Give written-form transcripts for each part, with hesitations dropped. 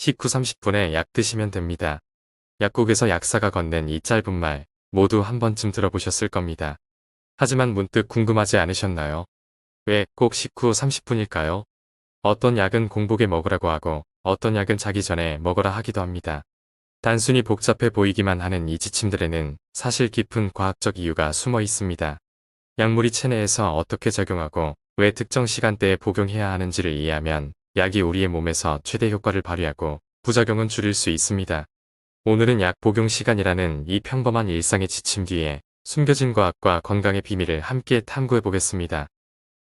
식후 30분에 약 드시면 됩니다. 약국에서 약사가 건넨 이 짧은 말 모두 한 번쯤 들어보셨을 겁니다. 하지만 문득 궁금하지 않으셨나요? 왜 꼭 식후 30분일까요? 어떤 약은 공복에 먹으라고 하고 어떤 약은 자기 전에 먹으라 하기도 합니다. 단순히 복잡해 보이기만 하는 이 지침들에는 사실 깊은 과학적 이유가 숨어 있습니다. 약물이 체내에서 어떻게 작용하고 왜 특정 시간대에 복용해야 하는지를 이해하면 약이 우리의 몸에서 최대 효과를 발휘하고 부작용은 줄일 수 있습니다. 오늘은 약 복용 시간이라는 이 평범한 일상의 지침 뒤에 숨겨진 과학과 건강의 비밀을 함께 탐구해 보겠습니다.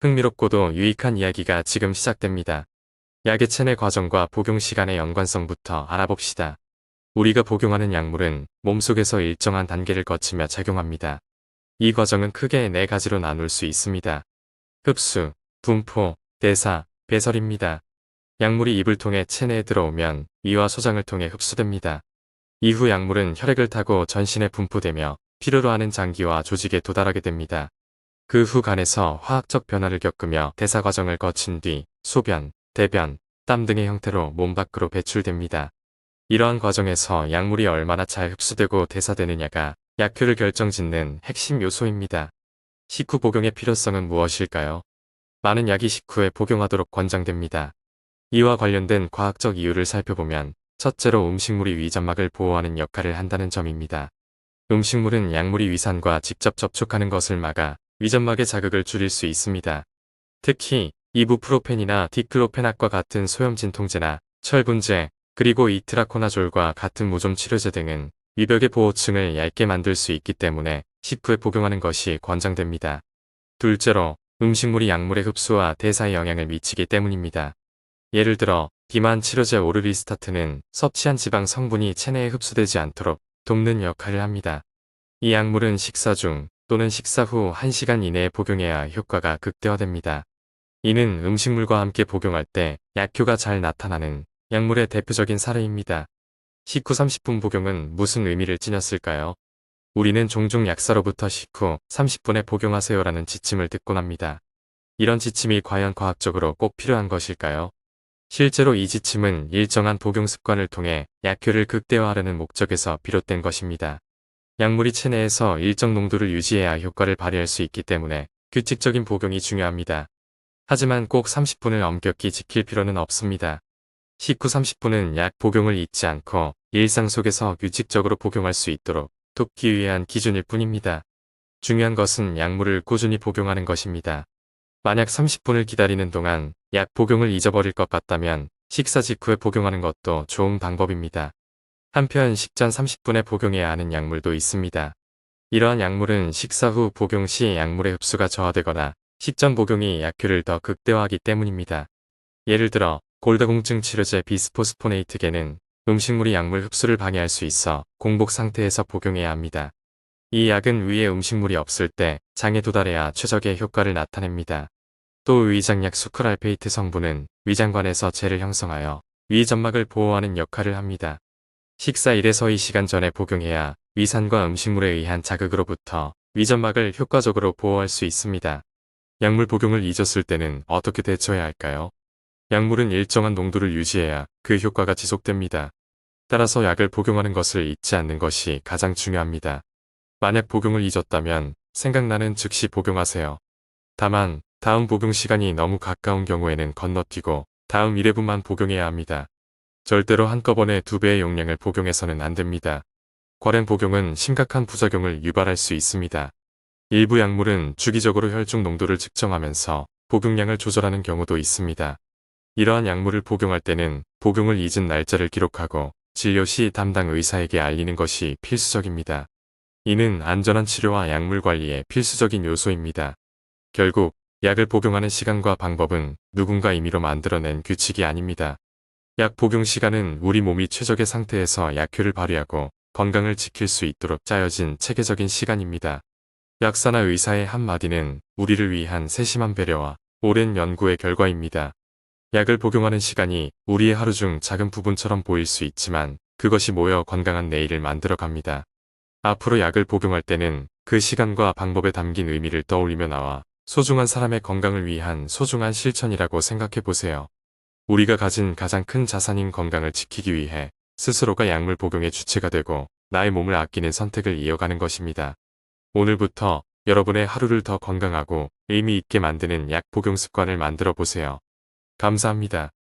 흥미롭고도 유익한 이야기가 지금 시작됩니다. 약의 체내 과정과 복용 시간의 연관성부터 알아봅시다. 우리가 복용하는 약물은 몸속에서 일정한 단계를 거치며 작용합니다. 이 과정은 크게 네 가지로 나눌 수 있습니다. 흡수, 분포, 대사, 배설입니다. 약물이 입을 통해 체내에 들어오면 위와 소장을 통해 흡수됩니다. 이후 약물은 혈액을 타고 전신에 분포되며 필요로 하는 장기와 조직에 도달하게 됩니다. 그 후 간에서 화학적 변화를 겪으며 대사 과정을 거친 뒤 소변, 대변, 땀 등의 형태로 몸 밖으로 배출됩니다. 이러한 과정에서 약물이 얼마나 잘 흡수되고 대사되느냐가 약효를 결정짓는 핵심 요소입니다. 식후 복용의 필요성은 무엇일까요? 많은 약이 식후에 복용하도록 권장됩니다. 이와 관련된 과학적 이유를 살펴보면 첫째로 음식물이 위점막을 보호하는 역할을 한다는 점입니다. 음식물은 약물이 위산과 직접 접촉하는 것을 막아 위점막의 자극을 줄일 수 있습니다. 특히 이부프로펜이나 디클로페낙과 같은 소염 진통제나 철분제, 그리고 이트라코나졸과 같은 무좀 치료제 등은 위벽의 보호층을 얇게 만들 수 있기 때문에 식후에 복용하는 것이 권장됩니다. 둘째로 음식물이 약물의 흡수와 대사에 영향을 미치기 때문입니다. 예를 들어 비만 치료제 오르리스타트는 섭취한 지방 성분이 체내에 흡수되지 않도록 돕는 역할을 합니다. 이 약물은 식사 중 또는 식사 후 1시간 이내에 복용해야 효과가 극대화됩니다. 이는 음식물과 함께 복용할 때 약효가 잘 나타나는 약물의 대표적인 사례입니다. 식후 30분 복용은 무슨 의미를 지녔을까요? 우리는 종종 약사로부터 식후 30분에 복용하세요라는 지침을 듣곤 합니다. 이런 지침이 과연 과학적으로 꼭 필요한 것일까요? 실제로 이 지침은 일정한 복용 습관을 통해 약효를 극대화하려는 목적에서 비롯된 것입니다. 약물이 체내에서 일정 농도를 유지해야 효과를 발휘할 수 있기 때문에 규칙적인 복용이 중요합니다. 하지만 꼭 30분을 엄격히 지킬 필요는 없습니다. 식후 30분은 약 복용을 잊지 않고 일상 속에서 규칙적으로 복용할 수 있도록 돕기 위한 기준일 뿐입니다. 중요한 것은 약물을 꾸준히 복용하는 것입니다. 만약 30분을 기다리는 동안 약 복용을 잊어버릴 것 같다면 식사 직후에 복용하는 것도 좋은 방법입니다. 한편 식전 30분에 복용해야 하는 약물도 있습니다. 이러한 약물은 식사 후 복용 시 약물의 흡수가 저하되거나 식전 복용이 약효를 더 극대화하기 때문입니다. 예를 들어 골다공증 치료제 비스포스포네이트계는 음식물이 약물 흡수를 방해할 수 있어 공복 상태에서 복용해야 합니다. 이 약은 위에 음식물이 없을 때 장에 도달해야 최적의 효과를 나타냅니다. 또 위장약 수크랄페이트 성분은 위장관에서 젤을 형성하여 위점막을 보호하는 역할을 합니다. 식사 1에서 2시간 전에 복용해야 위산과 음식물에 의한 자극으로부터 위점막을 효과적으로 보호할 수 있습니다. 약물 복용을 잊었을 때는 어떻게 대처해야 할까요? 약물은 일정한 농도를 유지해야 그 효과가 지속됩니다. 따라서 약을 복용하는 것을 잊지 않는 것이 가장 중요합니다. 만약 복용을 잊었다면 생각나는 즉시 복용하세요. 다만 다음 복용 시간이 너무 가까운 경우에는 건너뛰고 다음 1회분만 복용해야 합니다. 절대로 한꺼번에 2배의 용량을 복용해서는 안 됩니다. 과량 복용은 심각한 부작용을 유발할 수 있습니다. 일부 약물은 주기적으로 혈중 농도를 측정하면서 복용량을 조절하는 경우도 있습니다. 이러한 약물을 복용할 때는 복용을 잊은 날짜를 기록하고 진료 시 담당 의사에게 알리는 것이 필수적입니다. 이는 안전한 치료와 약물 관리의 필수적인 요소입니다. 결국 약을 복용하는 시간과 방법은 누군가 임의로 만들어낸 규칙이 아닙니다. 약 복용 시간은 우리 몸이 최적의 상태에서 약효를 발휘하고 건강을 지킬 수 있도록 짜여진 체계적인 시간입니다. 약사나 의사의 한마디는 우리를 위한 세심한 배려와 오랜 연구의 결과입니다. 약을 복용하는 시간이 우리의 하루 중 작은 부분처럼 보일 수 있지만 그것이 모여 건강한 내일을 만들어 갑니다. 앞으로 약을 복용할 때는 그 시간과 방법에 담긴 의미를 떠올리며 나와 소중한 사람의 건강을 위한 소중한 실천이라고 생각해 보세요. 우리가 가진 가장 큰 자산인 건강을 지키기 위해 스스로가 약물 복용의 주체가 되고 나의 몸을 아끼는 선택을 이어가는 것입니다. 오늘부터 여러분의 하루를 더 건강하고 의미 있게 만드는 약 복용 습관을 만들어 보세요. 감사합니다.